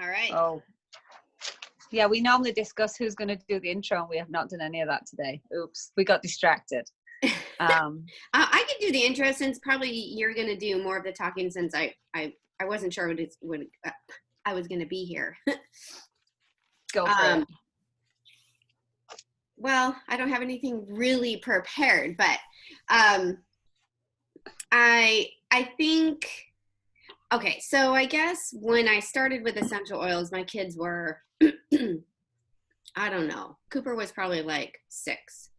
All right. Oh, yeah, we normally discuss who's going to do the intro, and we have not done any of that today. Oops, we got distracted. I could do the intro since probably you're going to do more of the talking since I wasn't sure when I was going to be here. Go for it. Well, I don't have anything really prepared, but I think, okay, so I guess when I started with essential oils, my kids were, I don't know, Cooper was probably like 6.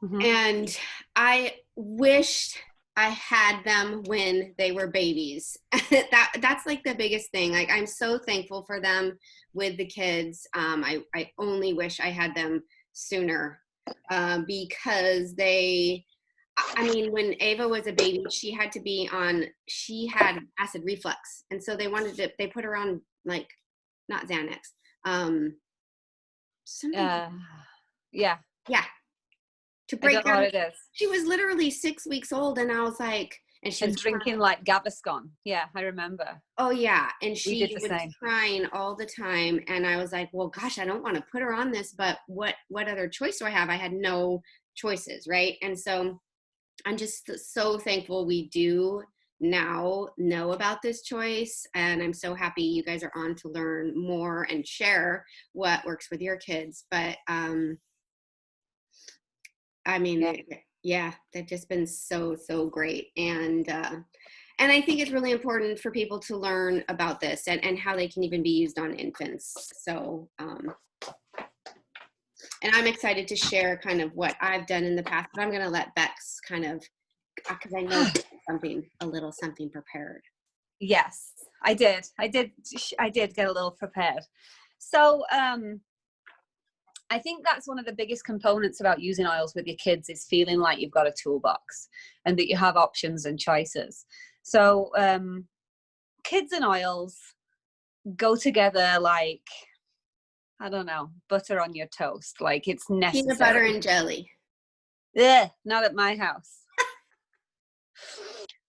Mm-hmm. And I wished I had them when they were babies. That's like the biggest thing. Like, I'm so thankful for them with the kids. I only wish I had them sooner because when Ava was a baby, she had acid reflux. And so they put her on, like, not Xanax. Yeah. To break I don't know what it is. She was literally 6 weeks old, and I was like, and she was drinking like Gaviscon. Yeah, I remember. Oh yeah, and she was crying all the time, and I was like, well, gosh, I don't want to put her on this, but what other choice do I have? I had no choices, right? And so I'm just so thankful we do now know about this choice, and I'm so happy you guys are on to learn more and share what works with your kids. But they've just been so great. And I think it's really important for people to learn about this and how they can even be used on infants. So, and I'm excited to share kind of what I've done in the past, but I'm going to let Bex kind of, because I know a little something prepared. Yes, I did get a little prepared. So, I think that's one of the biggest components about using oils with your kids is feeling like you've got a toolbox and that you have options and choices. So kids and oils go together like, I don't know, butter on your toast. Like, it's necessary. Peanut butter and jelly. Yeah, not at my house.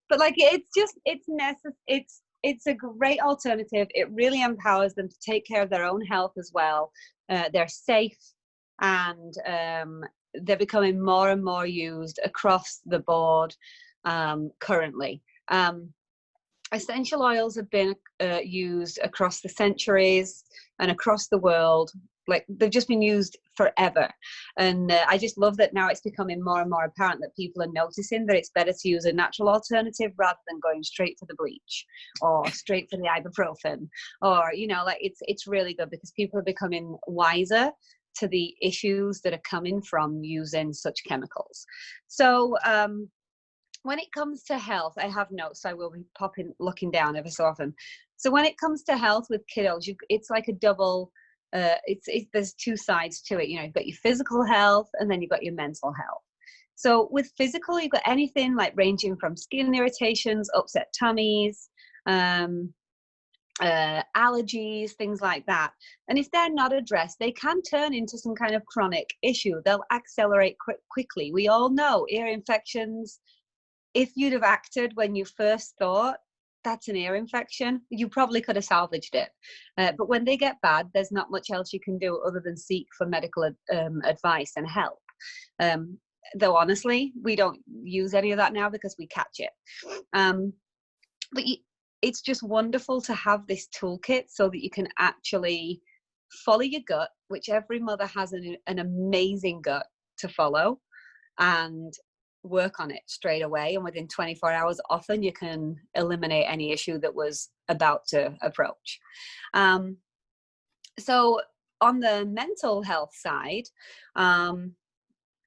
But like, it's necessary. It's a great alternative. It really empowers them to take care of their own health as well. They're safe, and they're becoming more and more used across the board currently. Essential oils have been used across the centuries and across the world. Like, they've just been used forever. And I just love that now it's becoming more and more apparent that people are noticing that it's better to use a natural alternative rather than going straight for the bleach or straight for the ibuprofen, or, like, it's really good because people are becoming wiser to the issues that are coming from using such chemicals. So when it comes to health, I have notes, so I will be looking down ever so often. So when it comes to health with kiddos, it's like a double, there's two sides to it. You've got your physical health, and then you've got your mental health. So with physical, you've got anything like ranging from skin irritations, upset tummies, allergies, things like that. And if they're not addressed, they can turn into some kind of chronic issue. They'll accelerate quickly. We all know ear infections. If you'd have acted when you first thought that's an ear infection, you probably could have salvaged it. But when they get bad, there's not much else you can do other than seek for medical advice and help. Though honestly, we don't use any of that now because we catch it. But it's just wonderful to have this toolkit so that you can actually follow your gut, which every mother has an amazing gut to follow, and work on it straight away. And within 24 hours, often you can eliminate any issue that was about to approach. So on the mental health side,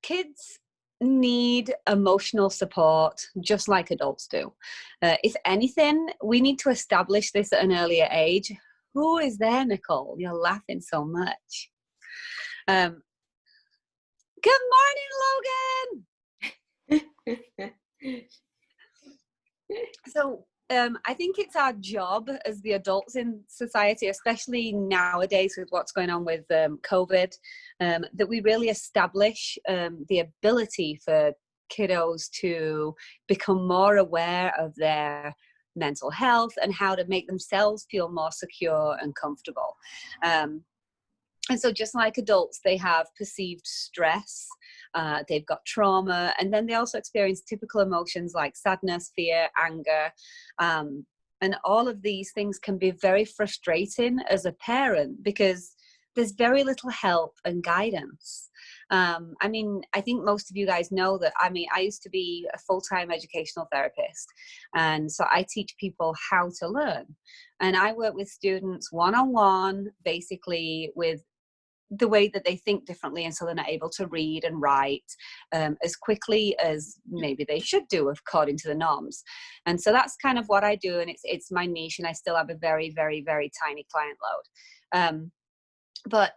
kids need emotional support just like adults do. If anything, we need to establish this at an earlier age. Who is there, Nicole? You're laughing so much. Good morning, Logan. So I think it's our job as the adults in society, especially nowadays with what's going on with COVID, that we really establish the ability for kiddos to become more aware of their mental health and how to make themselves feel more secure and comfortable. And so just like adults, they have perceived stress, they've got trauma, and then they also experience typical emotions like sadness, fear, anger. And all of these things can be very frustrating as a parent because there's very little help and guidance. I mean, I think most of you guys know that, I mean, I used to be a full-time educational therapist. And so I teach people how to learn. And I work with students one-on-one, basically with the way that they think differently, and so they're not able to read and write as quickly as maybe they should do according to the norms. And so that's kind of what I do, and it's my niche, and I still have a very, very, very tiny client load. But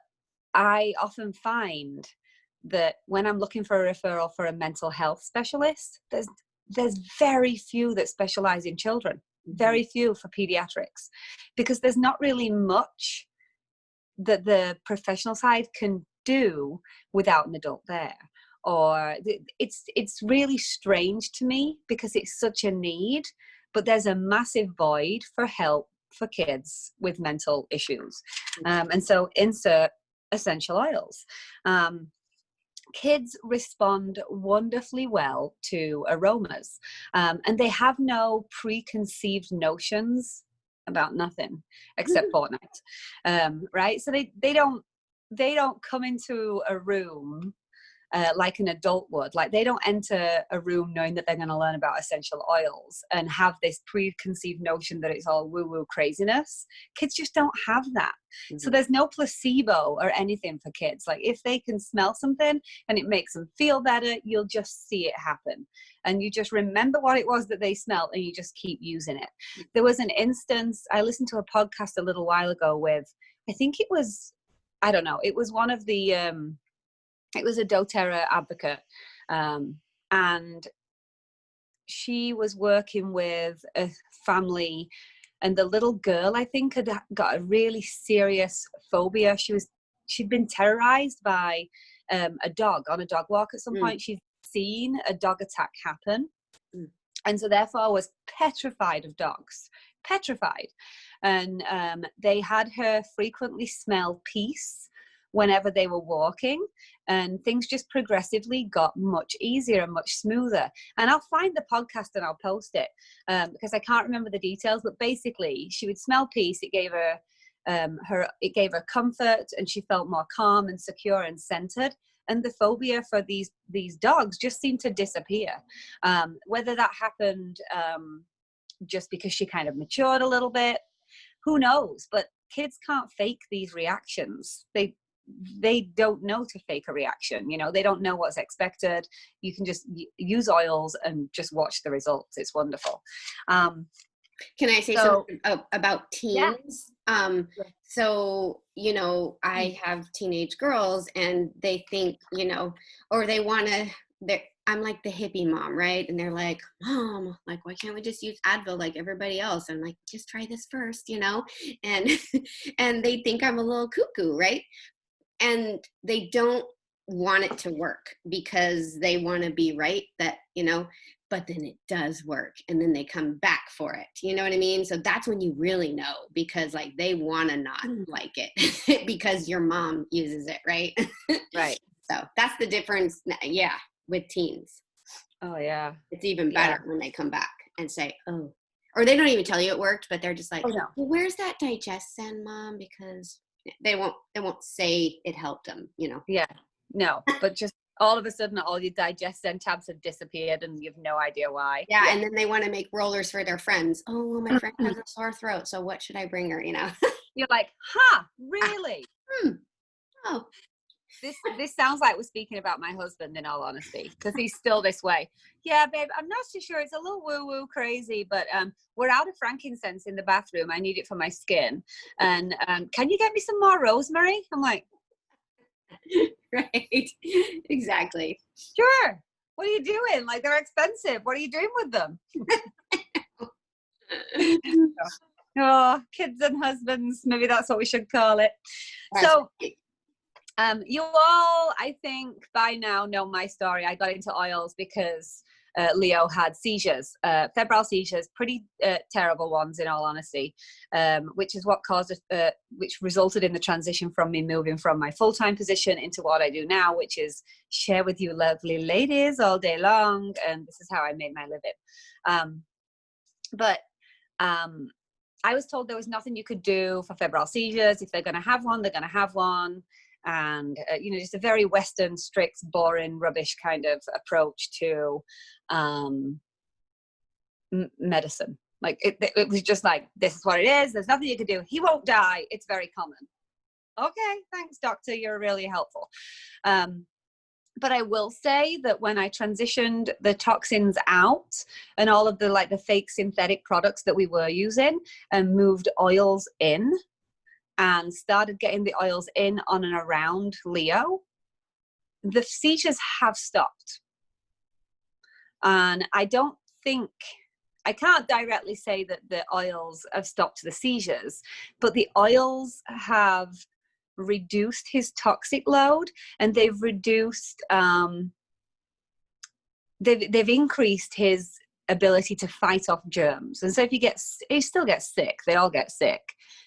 I often find that when I'm looking for a referral for a mental health specialist, there's very few that specialize in children, very few for pediatrics, because there's not really much that the professional side can do without an adult there. Or it's really strange to me because it's such a need, but there's a massive void for help for kids with mental issues. And so insert essential oils. Kids respond wonderfully well to aromas, and they have no preconceived notions about nothing except Fortnite, right? So they don't come into a room like an adult would. Like, they don't enter a room knowing that they're going to learn about essential oils and have this preconceived notion that it's all woo-woo craziness. Kids just don't have that. So there's no placebo or anything for kids. Like, if they can smell something and it makes them feel better, you'll just see it happen. And you just remember what it was that they smelled and you just keep using it. There was an instance, I listened to a podcast a little while ago with, I think it was, I don't know, it was one of the, it was a doTERRA advocate, and she was working with a family, and the little girl, I think, had got a really serious phobia. She'd been terrorized by a dog on a dog walk at some point. She'd seen a dog attack happen, and so therefore was petrified of dogs, petrified. And they had her frequently smell peace whenever they were walking, and things just progressively got much easier and much smoother. And I'll find the podcast and I'll post it because I can't remember the details, but basically she would smell peace. It gave her comfort, and she felt more calm and secure and centered. And the phobia for these dogs just seemed to disappear. Whether that happened just because she kind of matured a little bit, who knows? But kids can't fake these reactions. They don't know to fake a reaction. You know, they don't know what's expected. You can just use oils and just watch the results. It's wonderful. Can I say something about teens? Yeah. So, you know, I have teenage girls and they think, you know, or they want to, I'm like the hippie mom, right? And they're like, Mom, like, why can't we just use Advil like everybody else? I'm like, just try this first, you know? And, and they think I'm a little cuckoo, right? And they don't want it to work because they want to be right, that, you know, but then it does work. And then they come back for it. You know what I mean? So that's when you really know, because like they want to not like it because your mom uses it, right? Right. So that's the difference. Yeah. With teens. Oh yeah. It's even better when they come back and say, oh, or they don't even tell you it worked, but they're just like, oh, no. Well, where's that Digestin, Mom? Because they won't say it helped them, you know? Yeah, no, but just all of a sudden all your Digestin tabs have disappeared and you have no idea why. Yeah, and then they want to make rollers for their friends. Oh, well, my friend has a sore throat, so what should I bring her, you know? You're like, really? Oh. This sounds like we're speaking about my husband, in all honesty, because he's still this way. Yeah, babe, I'm not too sure. It's a little woo-woo crazy, but we're out of frankincense in the bathroom. I need it for my skin. And can you get me some more rosemary? I'm like, right. Exactly. Sure. What are you doing? Like, they're expensive. What are you doing with them? Oh, kids and husbands. Maybe that's what we should call it. So you all, I think by now, know my story. I got into oils because Leo had seizures, febrile seizures, pretty terrible ones in all honesty, which is what caused which resulted in the transition from me moving from my full-time position into what I do now, which is share with you lovely ladies all day long, and this is how I made my living. But I was told there was nothing you could do for febrile seizures. If they're going to have one, they're going to have one. And, just a very Western, strict, boring, rubbish kind of approach to medicine. Like, it was just like, this is what it is. There's nothing you can do. He won't die. It's very common. Okay, thanks, doctor. You're really helpful. But I will say that when I transitioned the toxins out and all of the fake synthetic products that we were using and moved oils in and started getting the oils in on and around Leo, the seizures have stopped. And I can't directly say that the oils have stopped the seizures, but the oils have reduced his toxic load, and they've reduced they've increased his ability to fight off germs. And so if he still gets sick, they all get sick,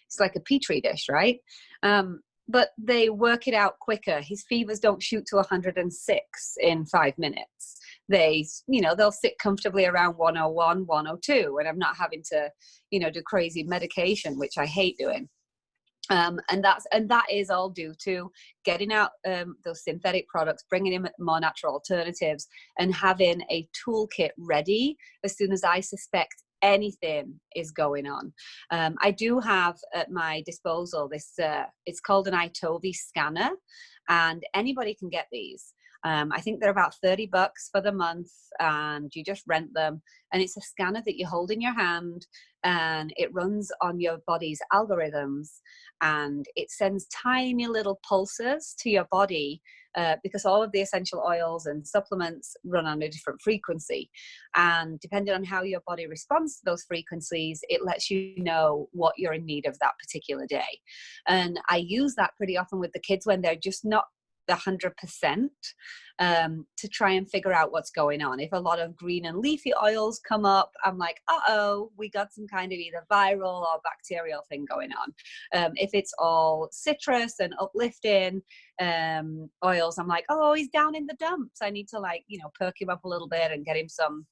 it's like a petri dish, right? But they work it out quicker. His fevers don't shoot to 106 in 5 minutes. They'll sit comfortably around 101, 102, and I'm not having to do crazy medication, which I hate doing. And that is all due to getting out those synthetic products, bringing in more natural alternatives, and having a toolkit ready as soon as I suspect anything is going on. I do have at my disposal this, it's called an iTovi scanner, and anybody can get these. I think they're about $30 for the month, and you just rent them. And it's a scanner that you hold in your hand, and it runs on your body's algorithms, and it sends tiny little pulses to your body, because all of the essential oils and supplements run on a different frequency. And depending on how your body responds to those frequencies, it lets you know what you're in need of that particular day. And I use that pretty often with the kids when they're just not 100%, to try and figure out what's going on. If a lot of green and leafy oils come up, I'm like, we got some kind of either viral or bacterial thing going on. If it's all citrus and uplifting oils, I'm like, he's down in the dumps. I need to perk him up a little bit and get him some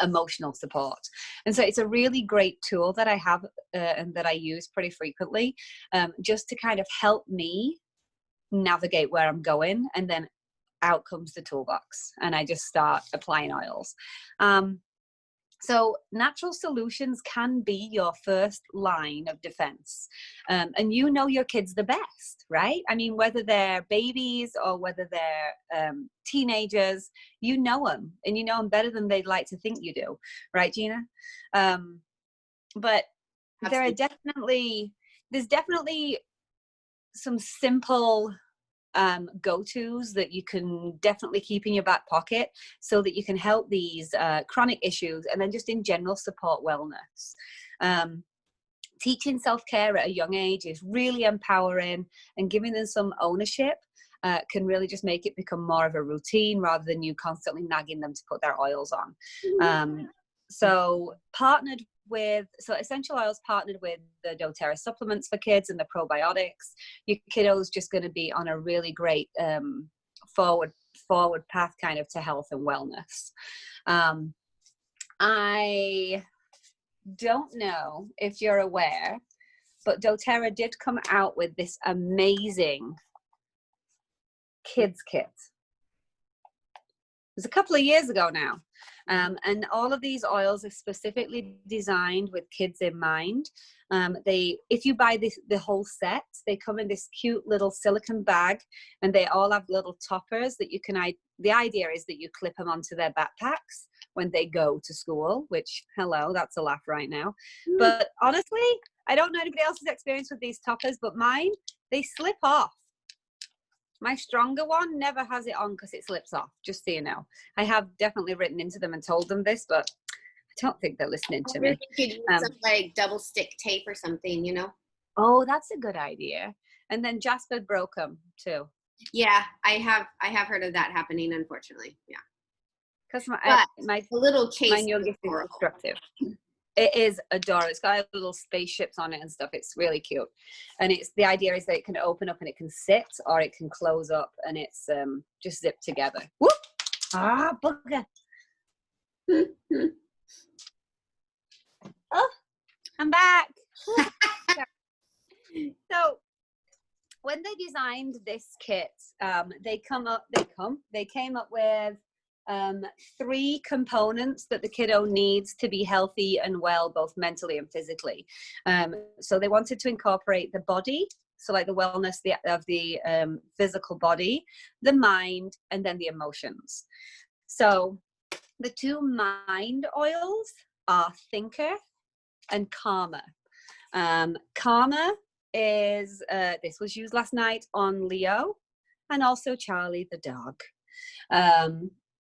emotional support. And so it's a really great tool that I have and that I use pretty frequently, just to kind of help me navigate where I'm going. And then out comes the toolbox, and I just start applying oils. So natural solutions can be your first line of defense. And your kids the best, right? I mean, whether they're babies or whether they're teenagers, you know them, and you know them better than they'd like to think you do. Right, Gina? But Absolutely. There's definitely some simple go-tos that you can definitely keep in your back pocket so that you can help these chronic issues, and then just in general support wellness. Teaching self-care at a young age is really empowering, and giving them some ownership can really just make it become more of a routine rather than you constantly nagging them to put their oils on. So Essential Oils partnered with the doTERRA supplements for kids and the probiotics. Your kiddo's just going to be on a really great forward path kind of to health and wellness. I don't know if you're aware, but doTERRA did come out with this amazing kids kit. It was a couple of years ago now. And all of these oils are specifically designed with kids in mind. If you buy the whole set, they come in this cute little silicone bag, and they all have little toppers that you can, the idea is that you clip them onto their backpacks when they go to school, which, hello, that's a laugh right now. But honestly, I don't know anybody else's experience with these toppers, but mine, they slip off. My stronger one never has it on because it slips off, just so you know. I have definitely written into them and told them this, but I don't think they're listening to me. You could use some double stick tape or something, Oh, that's a good idea. And then Jasper broke them too. Yeah, I have heard of that happening, unfortunately. Yeah. because but my the little case is youngest is adorable. destructive. It is adorable. It's got little spaceships on it and stuff. It's really cute. And it's the idea is that it can open up and it can sit, or it can close up and it's just zipped together. Whoop! Ah, bugger. Oh, I'm back. So when they designed this kit, they came up with 3 components that the kiddo needs to be healthy and well, both mentally and physically. So they wanted to incorporate the body, so like the wellness of the physical body, the mind, and then the emotions. So the 2 mind oils are Thinker and Calmer. Calmer is, this was used last night on Leo and also Charlie the dog.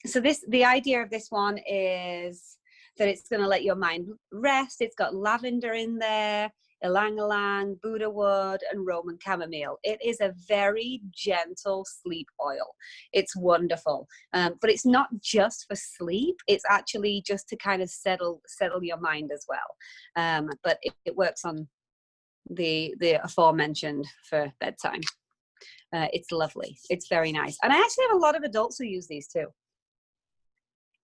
So the idea of this one is that it's going to let your mind rest. It's got lavender in there, ylang ylang, Buddha wood, and Roman chamomile. It is a very gentle sleep oil. It's wonderful, but it's not just for sleep. It's actually just to kind of settle your mind as well. But it works on the aforementioned for bedtime. It's lovely. It's very nice, and I actually have a lot of adults who use these too.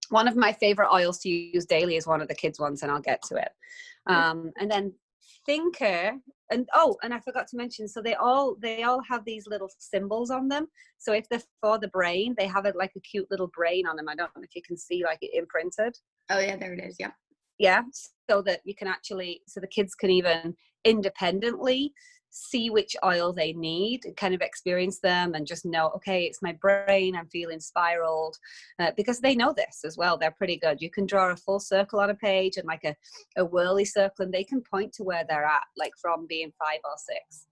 One of my favorite oils to use daily is one of the kids' ones, and I'll get to it. And then Thinker, and I forgot to mention, so they all have these little symbols on them. So if they're for the brain, they have it like a cute little brain on them. I don't know if you can see like it imprinted. Oh yeah, there it is. Yeah. Yeah, so that you can actually, so the kids can even independently see which oil they need and kind of experience them and just know, okay, it's my brain, I'm feeling spiraled, because they know this as well. They're pretty good. You can draw a full circle on a page and like a whirly circle, and they can point to where they're at, like from being 5 or 6.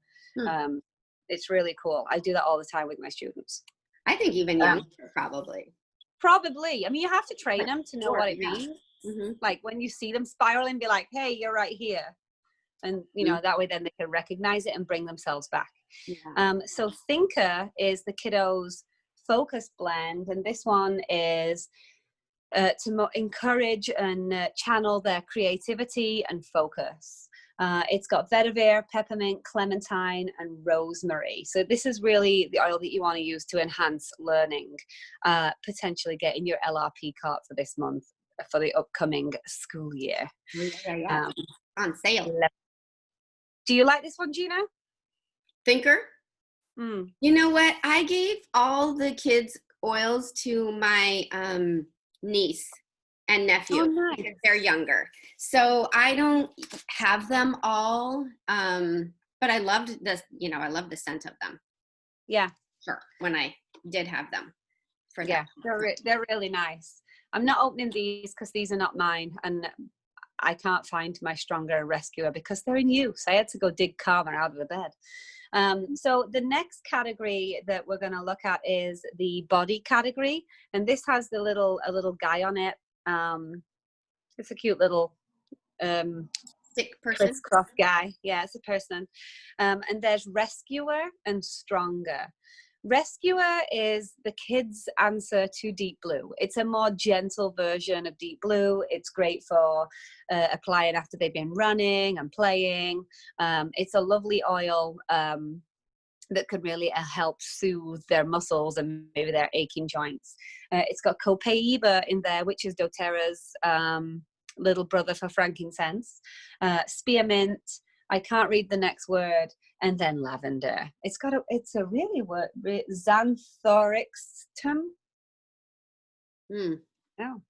It's really cool. I do that all the time with my students. I think even younger, probably. I mean, you have to train them to know what it Yeah. means. Mm-hmm. Like when you see them spiraling, be like, hey, you're right here. And, you know, that way then they can recognize it and bring themselves back. Yeah. So Thinker is the kiddos' focus blend. And this one is to encourage and channel their creativity and focus. It's got vetiver, peppermint, clementine, and rosemary. So this is really the oil that you want to use to enhance learning, potentially getting your LRP card for this month for the upcoming school year. Yeah. On sale. Do you like this one, Gina? Thinker? You know what? I gave all the kids' oils to my niece and nephew. Oh, nice. Because they're younger. So I don't have them all, but I loved this, I love the scent of them. Yeah. Sure. When I did have them. Yeah, they're really nice. I'm not opening these because these are not mine, and I can't find my Stronger Rescuer because they're in use. I had to go dig Calmer out of the bed. So the next category that we're going to look at is the body category, and this has a little guy on it. It's a cute little stick person, crisscross guy. Yeah, it's a person. And there's Rescuer and Stronger. Rescuer is the kids' answer to Deep Blue. It's a more gentle version of Deep Blue. It's great for applying after they've been running and playing. It's a lovely oil that could really help soothe their muscles and maybe their aching joints. It's got copaiba in there, which is doTERRA's little brother for frankincense. Spearmint. I can't read the next word. And then lavender. It's a really word, xanthorixtum. Oh.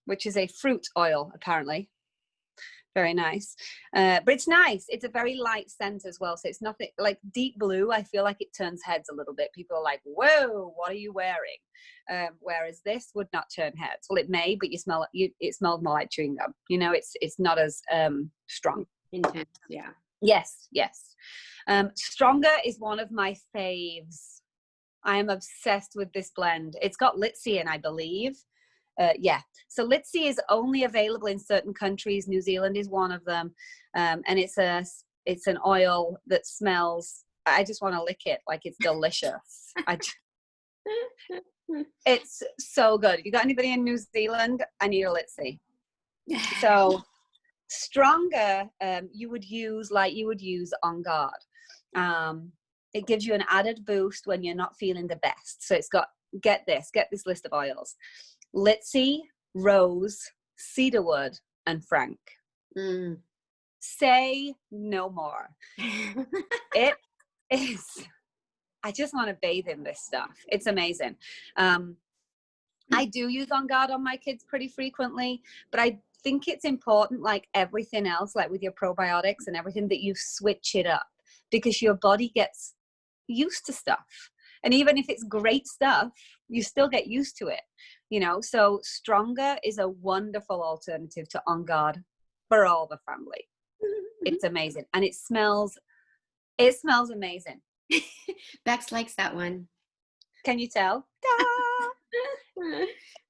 Which is a fruit oil, apparently. Very nice. But it's nice. It's a very light scent as well. So it's nothing like Deep Blue. I feel like it turns heads a little bit. People are like, whoa, what are you wearing? Whereas this would not turn heads. Well, it may, but it smells more like chewing gum. It's not as strong. Intense, yeah. Yes. Stronger is one of my faves. I am obsessed with this blend. It's got Litsi in, I believe. So Litsi is only available in certain countries. New Zealand is one of them. And it's an oil that smells, I just want to lick it like it's delicious. It's so good. If you got anybody in New Zealand, I need a Litzy. So Stronger, you would use like you would use On Guard. It gives you an added boost when you're not feeling the best. So it's got, get this list of oils: Litzy, Rose, Cedarwood, and Frank. Mm. Say no more. It is, I just want to bathe in this stuff. It's amazing. I do use On Guard on my kids pretty frequently, but I think it's important, like everything else, like with your probiotics and everything, that you switch it up, because your body gets used to stuff. And even if it's great stuff, you still get used to it, you know? So Stronger is a wonderful alternative to On Guard for all the family. It's amazing. And it smells amazing. Bex likes that one. Can you tell?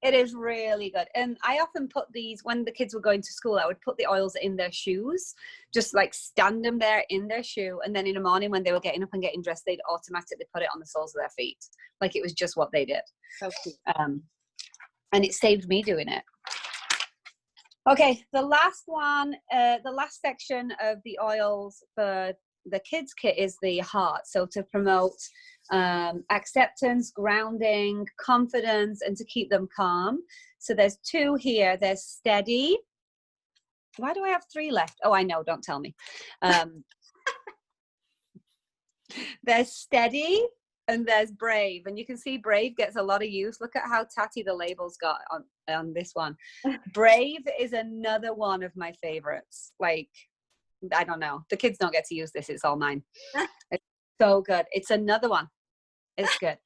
It is really good. And I often put these, when the kids were going to school, I would put the oils in their shoes, just like stand them there in their shoe. And then in the morning when they were getting up and getting dressed, they'd automatically put it on the soles of their feet. Like it was just what they did. So cute. And it saved me doing it. Okay, the last one, the last section of the oils for the kids kit is the heart. So to promote acceptance, grounding, confidence, and to keep them calm. So there's 2 here. There's Steady. Why do I have 3 left? Oh, I know. Don't tell me. There's Steady and there's Brave. And you can see Brave gets a lot of use. Look at how tatty the label's got on this one. Brave is another one of my favorites. Like, I don't know. The kids don't get to use this. It's all mine. It's so good. It's another one. It's good.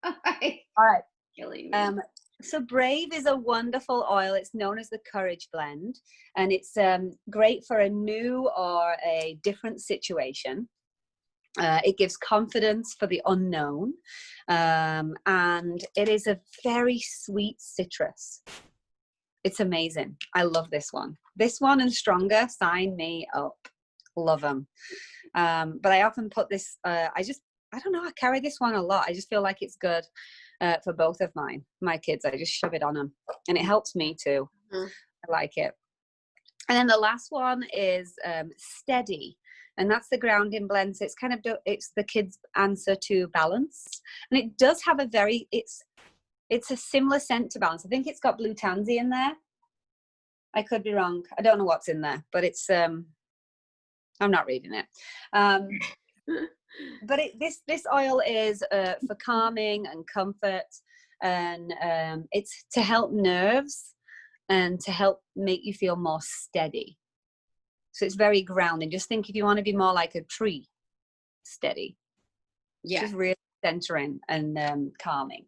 All right. Killing me. So Brave is a wonderful oil. It's known as the Courage Blend, and it's great for a new or a different situation. It gives confidence for the unknown, and it is a very sweet citrus. It's amazing. I love this one. This one and Stronger, sign me up. Love them. But I often put this, I don't know, I carry this one a lot. I just feel like it's good for both of my kids. I just shove it on them, and it helps me too. Mm-hmm. I like it. And then the last one is Steady, and that's the grounding blend. So it's kind of, it's the kids' answer to Balance, and it does have a very, it's a similar scent to Balance. I think it's got blue tansy in there. I could be wrong. I don't know what's in there, but it's I'm not reading it. But this oil is for calming and comfort, and it's to help nerves and to help make you feel more steady. So it's very grounding. Just think if you want to be more like a tree, steady. Yeah. Just really centering and calming.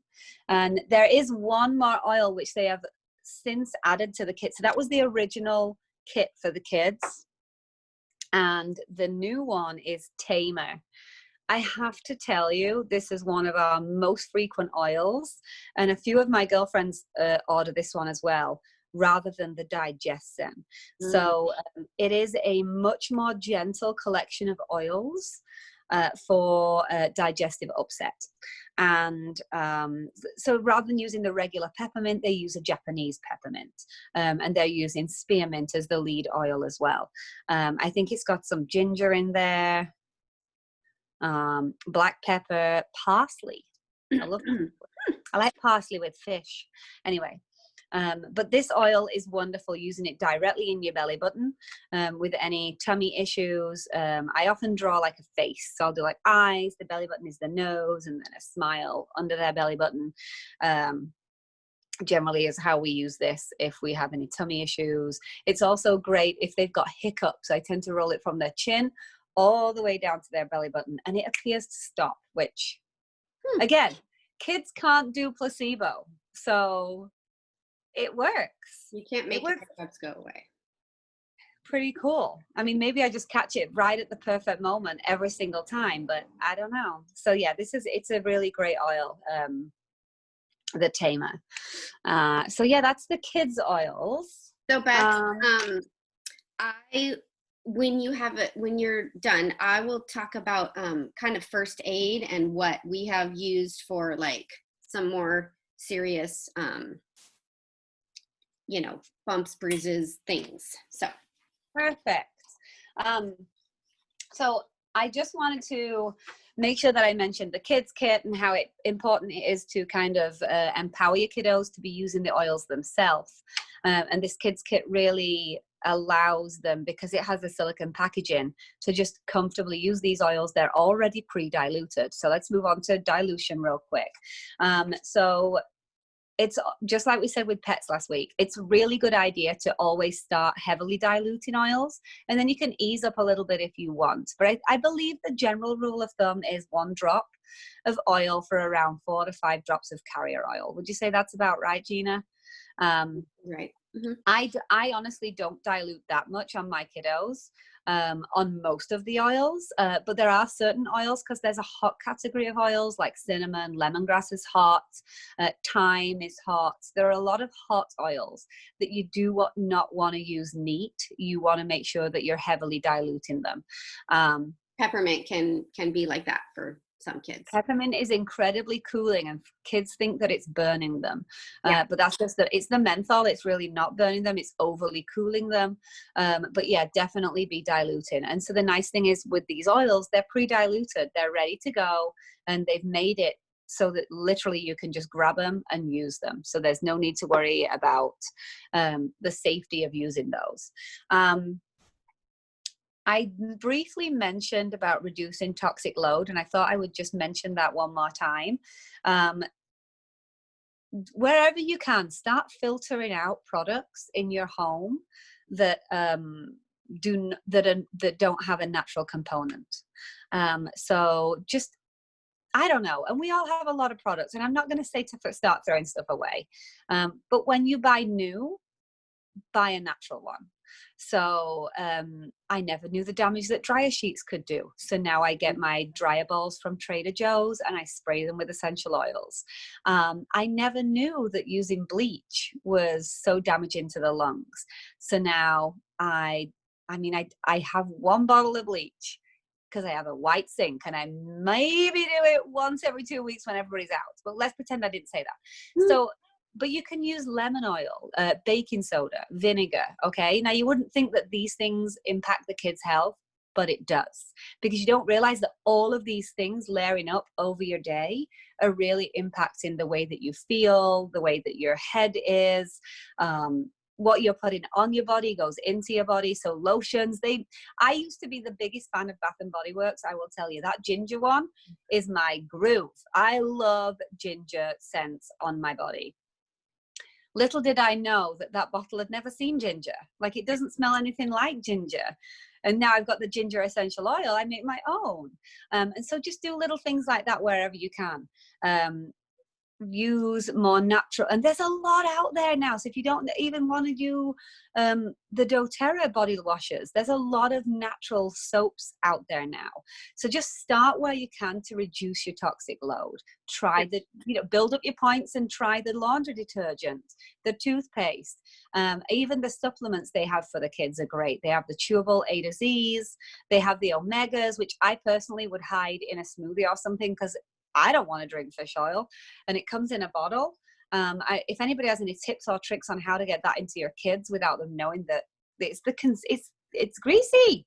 And there is one more oil which they have since added to the kit. So that was the original kit for the kids. And the new one is Tamer. I have to tell you, this is one of our most frequent oils. And a few of my girlfriends order this one as well, rather than the Digestin. So it is a much more gentle collection of oils for digestive upset. And so rather than using the regular peppermint, they use a Japanese peppermint, and they're using spearmint as the lead oil as well. I think it's got some ginger in there, black pepper, parsley. I love I like parsley with fish. Anyway, but this oil is wonderful, using it directly in your belly button with any tummy issues. I often draw like a face. So I'll do like eyes, the belly button is the nose, and then a smile under their belly button. Generally is how we use this if we have any tummy issues. It's also great if they've got hiccups. I tend to roll it from their chin all the way down to their belly button, and it appears to stop, which again, kids can't do placebo. So it works. You can't make your hiccups go away. Pretty cool. I mean, maybe I just catch it right at the perfect moment every single time, but I don't know. So yeah, it's a really great oil, the Tamer. So yeah, that's the kids' oils. So Beth, when you're done, I will talk about kind of first aid and what we have used for like some more serious, bumps, bruises, things. So Perfect. So I just wanted to make sure that I mentioned the kids kit and how important it is to kind of empower your kiddos to be using the oils themselves. And this kids kit really allows them, because it has a silicone packaging, to just comfortably use these oils. They're already pre-diluted. So let's move on to dilution real quick. So it's just like we said with pets last week. It's a really good idea to always start heavily diluting oils, and then you can ease up a little bit if you want. But I believe the general rule of thumb is 1 drop of oil for around 4 to 5 drops of carrier oil. Would you say that's about right, Gina? right. Mm-hmm. I honestly don't dilute that much on my kiddos, on most of the oils, but there are certain oils, because there's a hot category of oils like cinnamon, lemongrass is hot, thyme is hot. There are a lot of hot oils that you do not want to use neat. You want to make sure that you're heavily diluting them. Peppermint can be like that for some kids. Peppermint is incredibly cooling, and kids think that it's burning them. But that's just it's the menthol. It's really not burning them. It's overly cooling them. But yeah, definitely be diluting. And so the nice thing is with these oils, they're pre-diluted. They're ready to go, and they've made it so that literally you can just grab them and use them. So there's no need to worry about the safety of using those. I briefly mentioned about reducing toxic load, and I thought I would just mention that one more time. Wherever you can, start filtering out products in your home that don't have a natural component. So just, I don't know. And we all have a lot of products, and I'm not going to say to start throwing stuff away. But when you buy new, buy a natural one. So I never knew the damage that dryer sheets could do. So now I get my dryer balls from Trader Joe's and I spray them with essential oils. I never knew that using bleach was so damaging to the lungs. So now I have 1 bottle of bleach because I have a white sink, and I maybe do it once every 2 weeks when everybody's out. But let's pretend I didn't say that. So, but you can use lemon oil, baking soda, vinegar, okay? Now, you wouldn't think that these things impact the kids' health, but it does. Because you don't realize that all of these things layering up over your day are really impacting the way that you feel, the way that your head is, what you're putting on your body goes into your body. So lotions, I used to be the biggest fan of Bath and Body Works. I will tell you, that ginger one is my groove. I love ginger scents on my body. Little did I know that bottle had never seen ginger. Like, it doesn't smell anything like ginger. And now I've got the ginger essential oil. I make my own. And so just do little things like that wherever you can. Use more natural, and there's a lot out there now. So if you don't even want to do the doTERRA body washes, there's a lot of natural soaps out there now. So just start where you can to reduce your toxic load. Try build up your points and try the laundry detergent, the toothpaste, even the supplements they have for the kids are great. They have the chewable A to Z's, they have the omegas, which I personally would hide in a smoothie or something, because I don't want to drink fish oil, and it comes in a bottle. If anybody has any tips or tricks on how to get that into your kids without them knowing that it's greasy,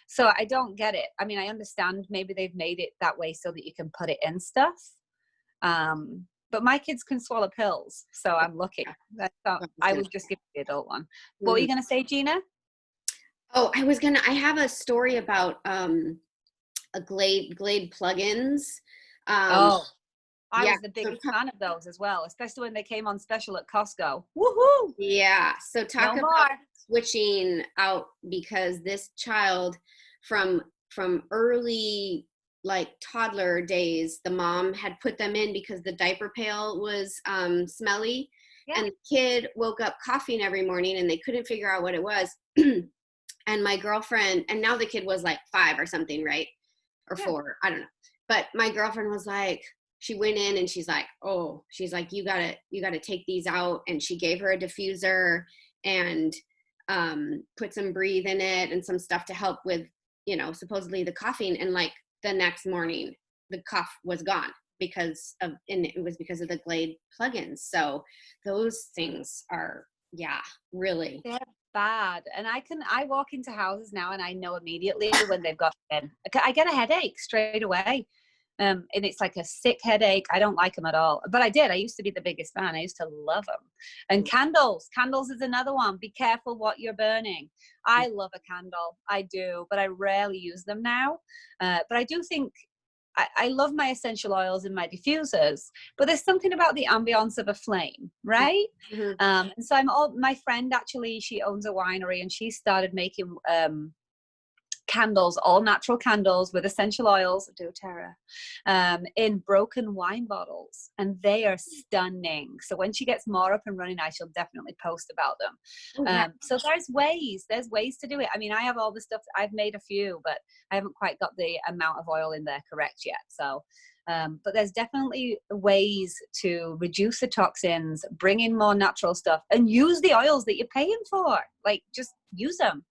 so I don't get it. I mean, I understand maybe they've made it that way so that you can put it in stuff, but my kids can swallow pills, so I'm lucky. I would just give the adult one. What were you going to say, Gina? Oh, I have a story about a Glade plugins. I was the biggest fan of those as well, especially when they came on special at Costco. Woohoo! Yeah. So talk about switching out, because this child from early, like, toddler days, the mom had put them in because the diaper pail was smelly. Yeah. And the kid woke up coughing every morning and they couldn't figure out what it was. And my girlfriend, and now the kid was like 5 or something, right? Or 4, I don't know. But my girlfriend was like, she went in and she's like, you gotta take these out. And she gave her a diffuser and put some Breathe in it and some stuff to help with, supposedly the coughing. And like the next morning, the cough was gone. and it was because of the Glade plugins. So those things are, yeah, really. They're bad. And I walk into houses now and I know immediately when they've got in. I get a headache straight away. And it's like a sick headache. I don't like them at all. But I used to be the biggest fan. I used to love them. And candles is another one. Be careful what you're burning. I love a candle. I do, but I rarely use them now. But I do think I love my essential oils in my diffusers, but there's something about the ambience of a flame, right? Mm-hmm. And so my friend actually, she owns a winery and she started making candles, all natural candles with essential oils, doTERRA, in broken wine bottles, and they are stunning. So when she gets more up and running, I shall definitely post about them. Oh, yeah. So there's ways to do it. I mean, I have all the stuff, I've made a few, but I haven't quite got the amount of oil in there correct yet. So but there's definitely ways to reduce the toxins, bring in more natural stuff, and use the oils that you're paying for. Like, just use them.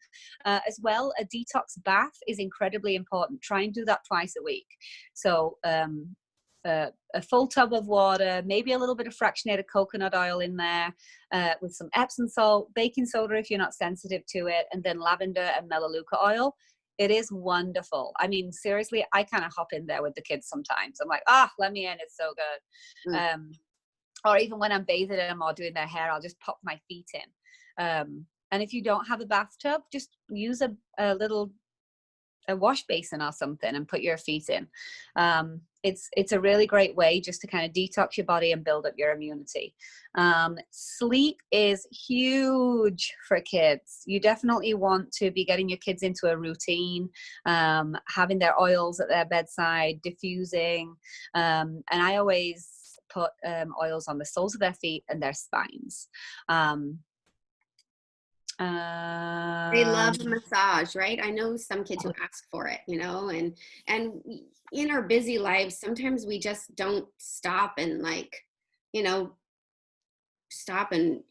As well, a detox bath is incredibly important. Try and do that twice a week. So a full tub of water, maybe a little bit of fractionated coconut oil in there, with some Epsom salt, baking soda if you're not sensitive to it, and then lavender and melaleuca oil. It is wonderful. I mean, seriously, I kind of hop in there with the kids sometimes. I'm like, let me in. It's so good. Or even when I'm bathing them or doing their hair, I'll just pop my feet in. And if you don't have a bathtub, just use a wash basin or something and put your feet in. It's a really great way just to kind of detox your body and build up your immunity. Sleep is huge for kids. You definitely want to be getting your kids into a routine, having their oils at their bedside, diffusing. And I always put oils on the soles of their feet and their spines. They love a massage, right? I know some kids who ask for it, and in our busy lives, sometimes we just don't stop and stop and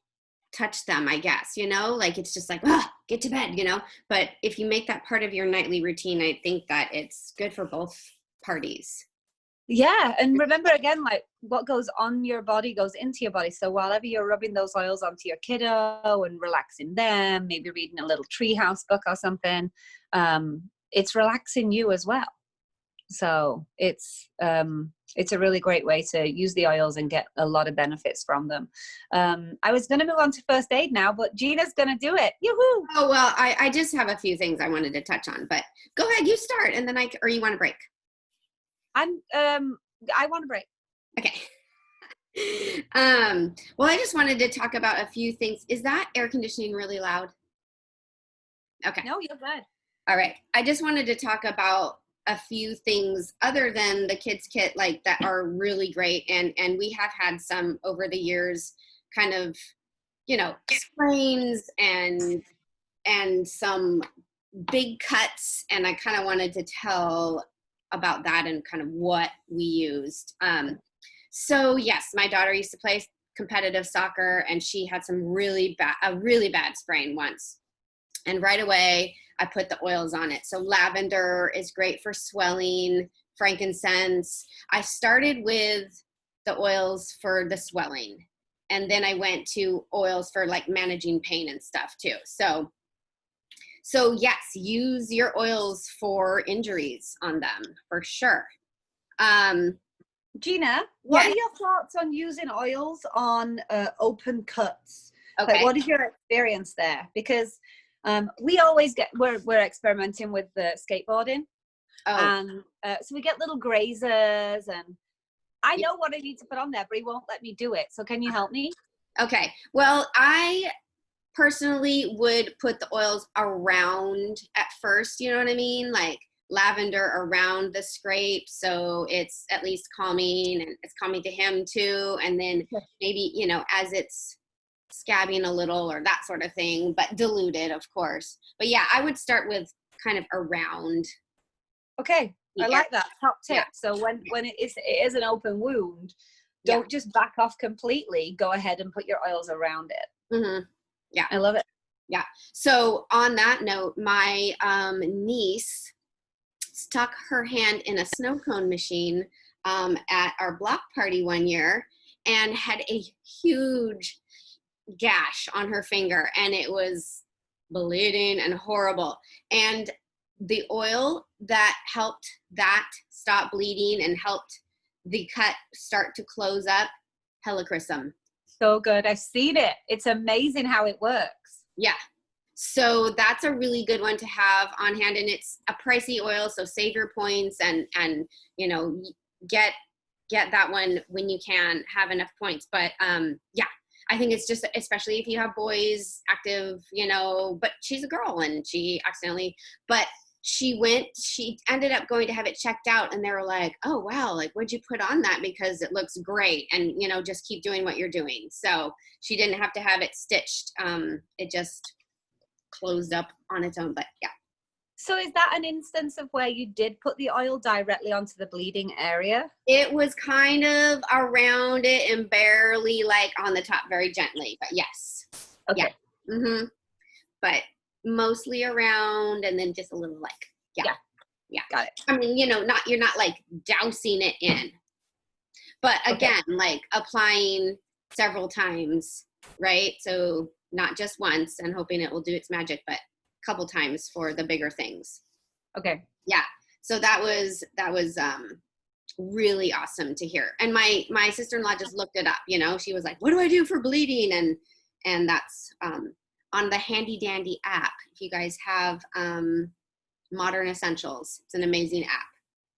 touch them, I guess, like it's just like, get to bed, but if you make that part of your nightly routine, I think that it's good for both parties. Yeah, and remember again, like what goes on your body goes into your body. So whenever you're rubbing those oils onto your kiddo and relaxing them, maybe reading a little treehouse book or something, it's relaxing you as well. So it's a really great way to use the oils and get a lot of benefits from them. I was going to move on to first aid now, but Gina's going to do it. Yoo-hoo! Oh, well, I just have a few things I wanted to touch on, but go ahead, you start, and then or you want a break? I want a break. Okay. Well, I just wanted to talk about a few things. Is that air conditioning really loud? Okay. No, you're good. All right. I just wanted to talk about a few things other than the kids kit, like that are really great. And we have had some over the years, kind of, sprains and some big cuts. And I kind of wanted to tell about that and kind of what we used. So yes, my daughter used to play competitive soccer, and she had a really bad sprain once. And right away, I put the oils on it. So lavender is great for swelling, frankincense. I started with the oils for the swelling, and then I went to oils for like managing pain and stuff too. So yes, use your oils for injuries on them for sure. Gina, what are your thoughts on using oils on open cuts? Okay. Like, what is your experience there? Because we always we're experimenting with the skateboarding. And so we get little grazers, and I know what I need to put on there, but he won't let me do it. So can you help me? Okay. Well, I personally would put the oils around at first, you know what I mean? Like lavender around the scrape, so it's at least calming, and it's calming to him too. And then maybe, as it's scabbing a little or that sort of thing, but diluted, of course. But yeah, I would start with kind of around. Okay, I like that. Top tip. Yeah. So when it is an open wound, don't just back off completely. Go ahead and put your oils around it. Mm-hmm. Yeah. I love it. Yeah. So on that note, my niece stuck her hand in a snow cone machine at our block party one year and had a huge gash on her finger, and it was bleeding and horrible. And the oil that helped that stop bleeding and helped the cut start to close up, helichrysum. So good. I've seen it. It's amazing how it works. Yeah. So that's a really good one to have on hand, and it's a pricey oil, so save your points and you know, get that one when you can, have enough points. But yeah, I think it's just, especially if you have boys active, you know, but she's a girl and she accidentally, but she ended up going to have it checked out, and they were like, oh wow, like what'd you put on that, because it looks great, and you know, just keep doing what you're doing. So she didn't have to have it stitched. It just closed up on its own. But yeah. So is that an instance of where you did put the oil directly onto the bleeding area? It was kind of around it and barely like on the top, very gently, but yes. Okay. Yeah. But mostly around, and then just a little like, yeah. Got it. I mean, you know, you're not like dousing it in, but again, like applying several times, right? So not just once and hoping it will do its magic, but a couple times for the bigger things. Okay. Yeah. So that was really awesome to hear. And my sister-in-law just looked it up, you know, she was like, what do I do for bleeding? And that's on the Handy Dandy app. If you guys have Modern Essentials, it's an amazing app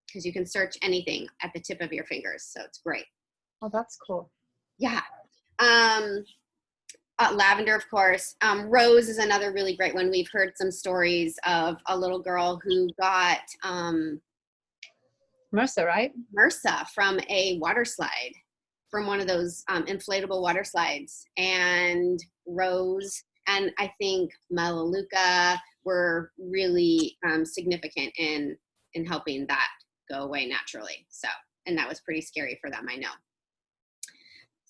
because you can search anything at the tip of your fingers. So it's great. Oh, that's cool. Yeah. Lavender, of course. Rose is another really great one. We've heard some stories of a little girl who got MRSA, right? MRSA from a water slide, from one of those inflatable water slides. And Rose and I think Melaleuca were really significant in helping that go away naturally. So, and that was pretty scary for them, I know.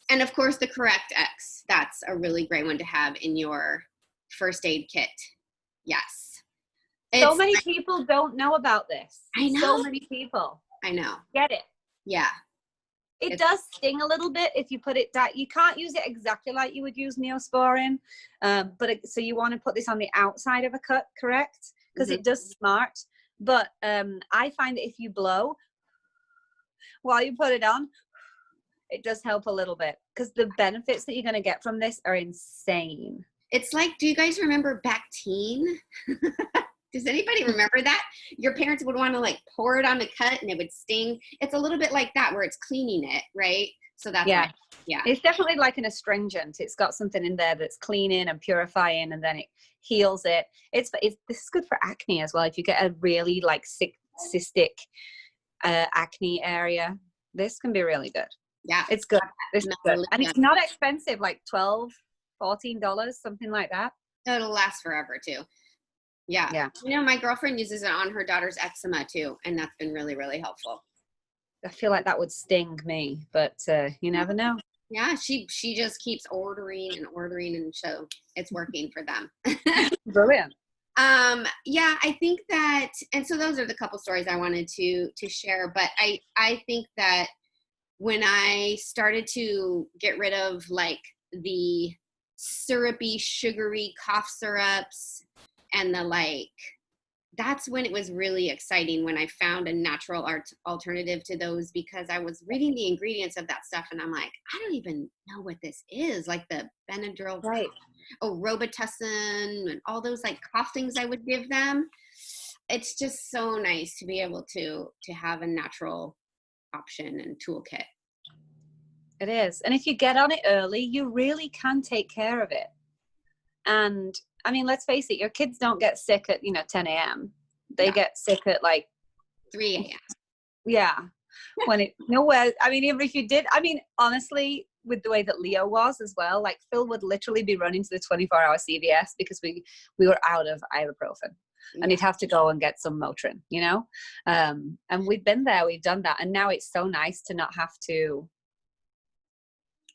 And of course, the Correct X. That's a really great one to have in your first aid kit. Yes. So many people don't know about this. I know. So many people. I know. Get it. Yeah. It does sting a little bit if you put it down. You can't use it exactly like you would use Neosporin. So you want to put this on the outside of a cut, correct? Because it does smart. But I find that if you blow while you put it on, it does help a little bit, because the benefits that you're going to get from this are insane. It's like, do you guys remember Bactine? Does anybody remember that? Your parents would want to like pour it on the cut and it would sting. It's a little bit like that, where it's cleaning it, right? So that's yeah. Yeah. It's definitely like an astringent. It's got something in there that's cleaning and purifying, and then it heals it. This is good for acne as well. If you get a really like cystic acne area, this can be really good. Yeah, it's good. This is good. And it's not expensive, like $12, $14, something like that. It'll last forever too. Yeah. You know, my girlfriend uses it on her daughter's eczema too, and that's been really, really helpful. I feel like that would sting me, but you never know. Yeah, she just keeps ordering, and so it's working for them. Brilliant. Yeah, I think that, and so those are the couple stories I wanted to share, but I think that when I started to get rid of like the syrupy, sugary cough syrups and the like, that's when it was really exciting, when I found a natural alternative to those, because I was reading the ingredients of that stuff and I'm like, I don't even know what this is, like the Benadryl, right? Robitussin and all those like cough things I would give them. It's just so nice to be able to have a natural option and toolkit. It is. And if you get on it early, you really can take care of it. And I mean, let's face it, your kids don't get sick at 10 a.m. They get sick at like 3 a.m. Yeah. Even if you did, honestly, with the way that Leo was as well, like Phil would literally be running to the 24-hour CVS because we were out of ibuprofen. And he'd have to go and get some Motrin, and we've been there, we've done that. And now it's so nice to not have to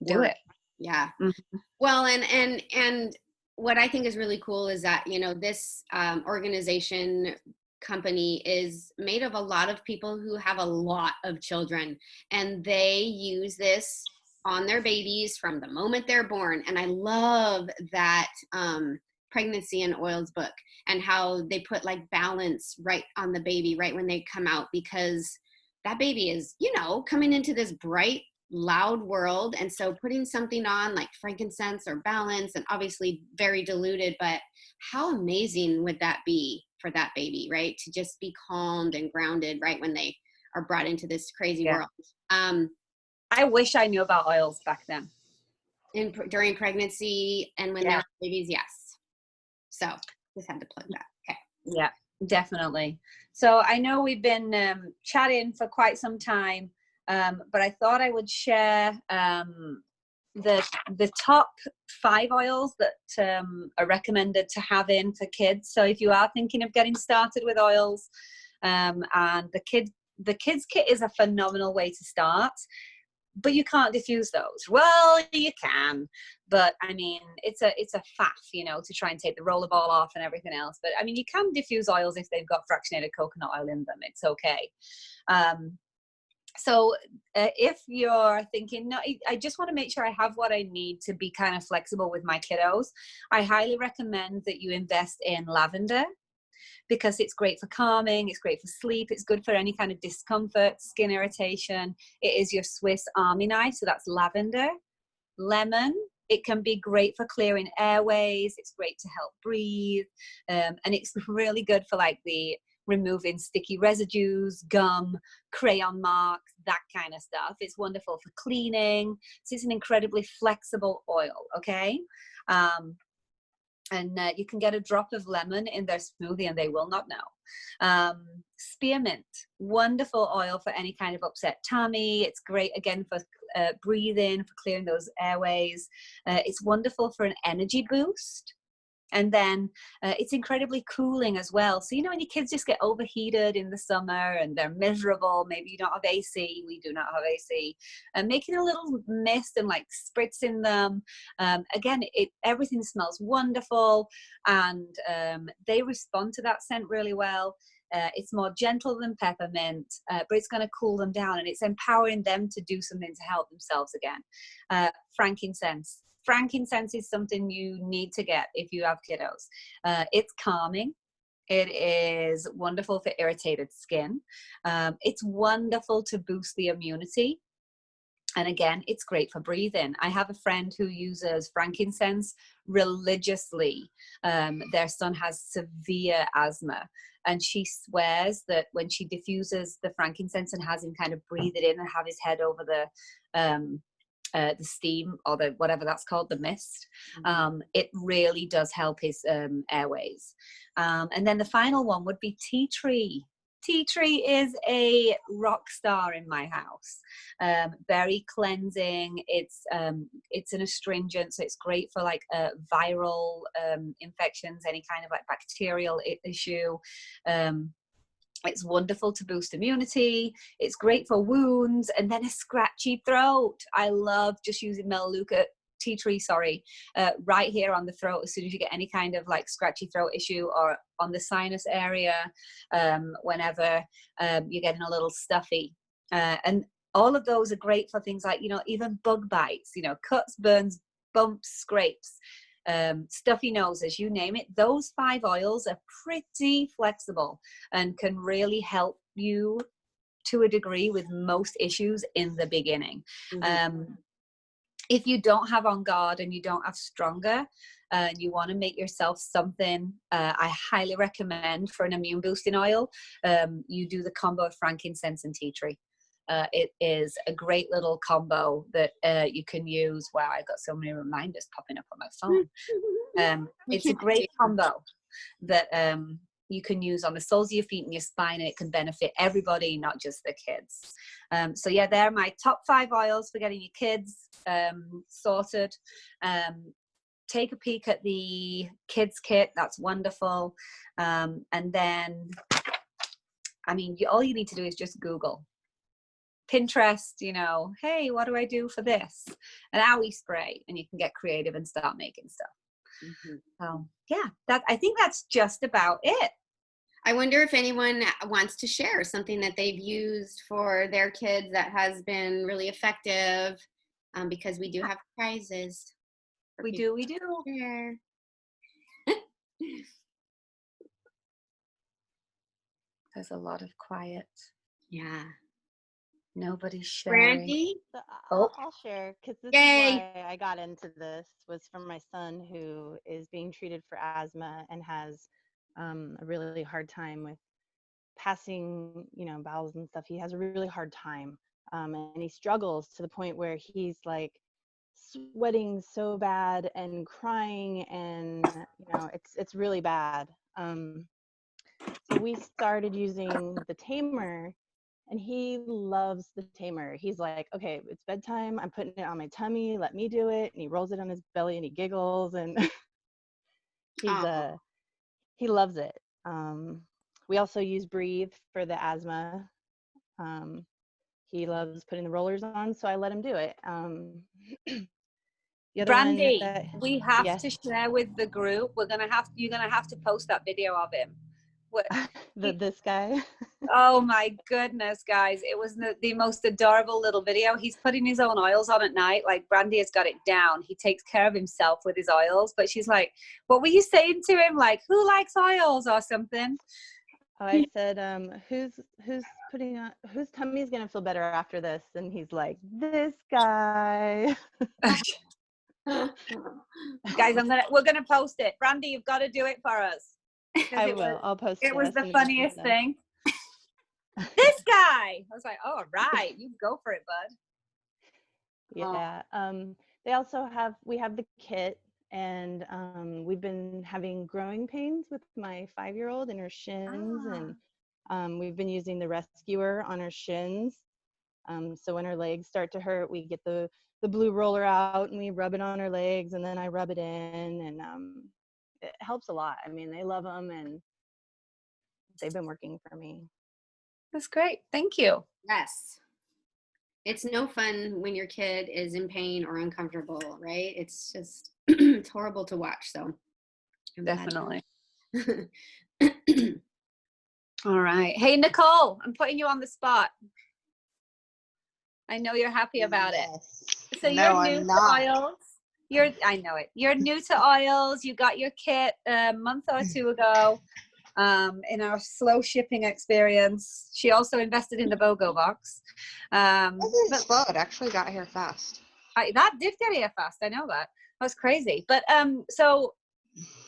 do it. Yeah. Mm-hmm. Well, and what I think is really cool is that, this organization company is made of a lot of people who have a lot of children, and they use this on their babies from the moment they're born. And I love that pregnancy and oils book, and how they put like balance right on the baby right when they come out, because that baby is, you know, coming into this bright, loud world. And so putting something on like frankincense or balance, and obviously very diluted, but how amazing would that be for that baby, right? To just be calmed and grounded right when they are brought into this crazy Yeah. world. I wish I knew about oils back then. During pregnancy and when they Yeah. were babies, yes. So just had to plug that. Okay. Yeah, definitely. So I know we've been chatting for quite some time, but I thought I would share the top 5 oils that are recommended to have in for kids. So if you are thinking of getting started with oils, and the kids kit is a phenomenal way to start. But you can't diffuse those. Well, you can, but I mean, it's a faff, you know, to try and take the roller ball off and everything else. But I mean, you can diffuse oils if they've got fractionated coconut oil in them. It's okay. So if you're thinking, no, I just want to make sure I have what I need to be kind of flexible with my kiddos, I highly recommend that you invest in lavender, because it's great for calming, it's great for sleep, it's good for any kind of discomfort, skin irritation. It is your Swiss Army knife, so that's lavender. Lemon, it can be great for clearing airways, it's great to help breathe, and it's really good for like the removing sticky residues, gum, crayon marks, that kind of stuff. It's wonderful for cleaning. So it's an incredibly flexible oil, okay? And you can get a drop of lemon in their smoothie and they will not know. Spearmint, wonderful oil for any kind of upset tummy. It's great, again, for breathing, for clearing those airways. It's wonderful for an energy boost. And then it's incredibly cooling as well. So, you know, when your kids just get overheated in the summer and they're miserable, maybe you don't have AC, we do not have AC, and making a little mist and like spritzing them. Again, everything smells wonderful, and they respond to that scent really well. It's more gentle than peppermint, but it's going to cool them down, and it's empowering them to do something to help themselves again. Frankincense. Frankincense is something you need to get if you have kiddos. It's calming. It is wonderful for irritated skin. It's wonderful to boost the immunity. And again, it's great for breathing. I have a friend who uses frankincense religiously. Their son has severe asthma, and she swears that when she diffuses the frankincense and has him kind of breathe it in and have his head over the steam, or the whatever that's called, the mist, it really does help his airways. And then the final one would be tea tree. Tea tree is a rock star in my house. Very cleansing. It's an astringent, so it's great for like viral infections, any kind of like bacterial issue. It's wonderful to boost immunity. It's great for wounds, and then a scratchy throat. I love just using Melaleuca tea tree, right here on the throat as soon as you get any kind of like scratchy throat issue, or on the sinus area, whenever you're getting a little stuffy. And all of those are great for things like, you know, even bug bites, you know, cuts, burns, bumps, scrapes. Stuffy noses, you name it. Those 5 oils are pretty flexible and can really help you to a degree with most issues in the beginning. If you don't have On Guard and you don't have Stronger, and you want to make yourself something, I highly recommend for an immune boosting oil, you do the combo of frankincense and tea tree. It is a great little combo that you can use. Wow, I've got so many reminders popping up on my phone. It's a great combo that you can use on the soles of your feet and your spine, and it can benefit everybody, not just the kids. So yeah, they're my top 5 oils for getting your kids sorted. Take a peek at the kids kit. That's wonderful. And then, I mean, all you need to do is just Google. Pinterest, you know, hey, what do I do for this? An owie spray, and you can get creative and start making stuff. Yeah, I think that's just about it. I wonder if anyone wants to share something that they've used for their kids that has been really effective, because we do have prizes for We people do, we do. to share. There's a lot of quiet. Yeah. Nobody's sharing. Brandy? So Oh. I'll share, because this Yay. is why I got into this, was from my son who is being treated for asthma and has a really hard time with passing, bowels and stuff. He has a really hard time, and he struggles to the point where he's like sweating so bad and crying, and it's really bad. So we started using the tamer, and he loves the tamer. He's like, okay, it's bedtime. I'm putting it on my tummy. Let me do it. And he rolls it on his belly and he giggles, and Oh. he loves it. We also use Breathe for the asthma. He loves putting the rollers on, so I let him do it. The other Brandy, one that, we have yes, to share with the group. You're gonna have to post that video of him. this guy. Oh my goodness, guys. It was the most adorable little video. He's putting his own oils on at night. Like, Brandy has got it down. He takes care of himself with his oils. But she's like, what were you saying to him? Like, who likes oils or something? Oh, I said, whose tummy's gonna feel better after this? And he's like, this guy. Guys, we're gonna post it. Brandy, you've got to do it for us. I will. I'll post it. It was as the soon as this is funniest done. thing. This guy. I was like, oh, all right, you go for it, bud. Yeah. They also we have the kit, and we've been having growing pains with my 5-year-old in her shins, and we've been using the rescuer on her shins. So when her legs start to hurt, we get the blue roller out and we rub it on her legs, and then I rub it in, and it helps a lot. I mean, they love them, and they've been working for me. That's great. Thank you. Yes. It's no fun when your kid is in pain or uncomfortable, right? It's just, it's horrible to watch. So I'm glad. Definitely. All right. Hey, Nicole, I'm putting you on the spot. I know you're happy about it. So No, you're new I'm not. to oils. I know it. You're new to oils. You got your kit a month or two ago. In our slow shipping experience, she also invested in the BOGO box. It wasn't slow. It actually got here fast. That did get here fast. I know that. That was crazy. But so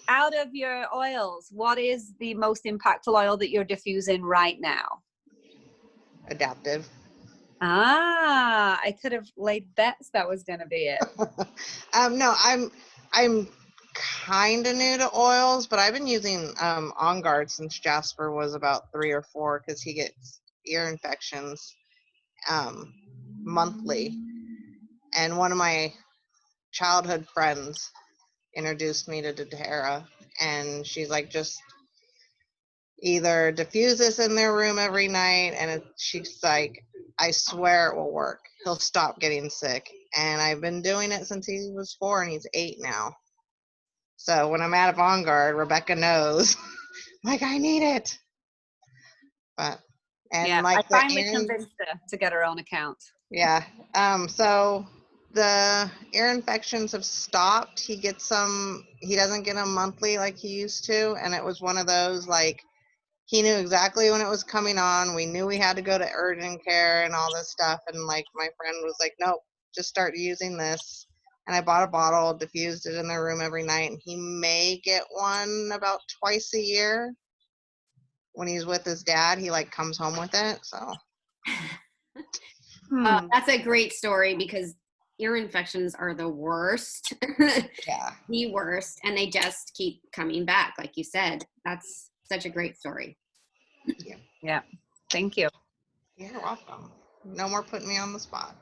out of your oils, what is the most impactful oil that you're diffusing right now? Adaptive. I could have laid bets that was going to be it. No, I'm kind of new to oils, but I've been using On Guard since Jasper was about 3 or 4, because he gets ear infections monthly. And one of my childhood friends introduced me to doTERRA, and she's like, just either diffuse this in their room every night, and she's like, I swear it will work. He'll stop getting sick. And I've been doing it since he was 4, and he's 8 now. So when I'm out of On Guard, Rebecca knows. Like, I need it. But I finally convinced her to get her own account. Yeah. So the ear infections have stopped. He doesn't get them monthly like he used to, and it was one of those, like, he knew exactly when it was coming on. We knew we had to go to urgent care and all this stuff, and like my friend was like, nope, just start using this. And I bought a bottle, diffused it in their room every night, and he may get one about twice a year. When he's with his dad, he like comes home with it. So That's a great story, because ear infections are the worst. Yeah. The worst, and they just keep coming back, like you said. That's such a great story. Yeah. Thank you. You're welcome. No more putting me on the spot.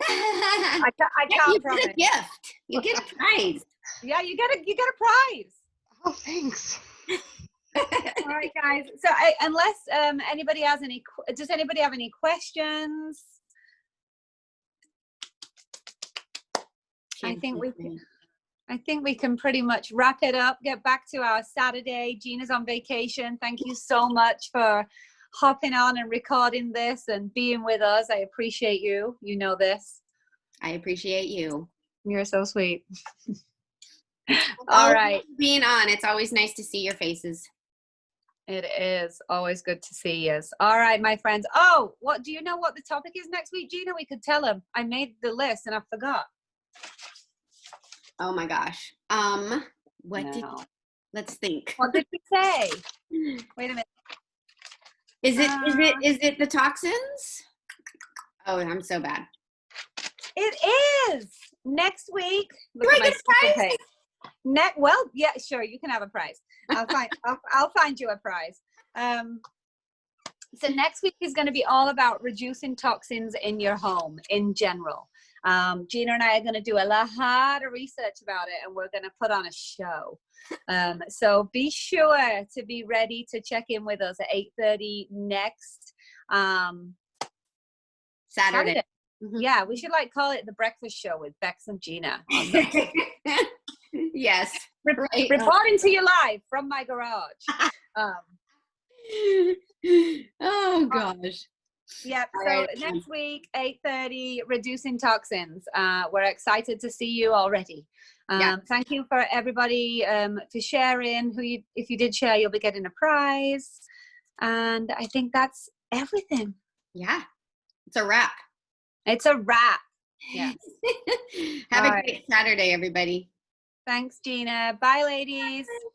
I can't You promise. get a gift. You get a prize. Yeah, you get a prize. Oh, thanks. All right, guys. So unless anybody has does anybody have any questions? I think we can. I think we can pretty much wrap it up, get back to our Saturday. Gina's on vacation. Thank you so much for hopping on and recording this and being with us. I appreciate you. You know this. I appreciate you. You're so sweet. All right. Being on, it's always nice to see your faces. It is always good to see you. All right, my friends. Oh, what do you know what the topic is next week, Gina? We could tell them. I made the list and I forgot. Oh my gosh. Let's think. What did we say? Wait a minute. Is it the toxins? Oh, I'm so bad. It is next week. Look Do at I get a my prize? page. Well, yeah, sure. You can have a prize. I'll find you a prize. So next week is going to be all about reducing toxins in your home in general. Gina and I are going to do a lot harder research about it, and we're going to put on a show. So be sure to be ready to check in with us at 8:30 next Saturday. Mm-hmm. Yeah, we should call it the breakfast show with Bex and Gina. Yes. Right. Reporting to you live from my garage. Oh gosh. Yeah, All so right. next week, 8:30, reducing toxins. We're excited to see you already. Thank you for everybody for sharing. If you did share, you'll be getting a prize. And I think that's everything. Yeah, it's a wrap. It's a wrap. Yeah. Have a great Saturday, everybody. Thanks, Gina. Bye, ladies. Bye.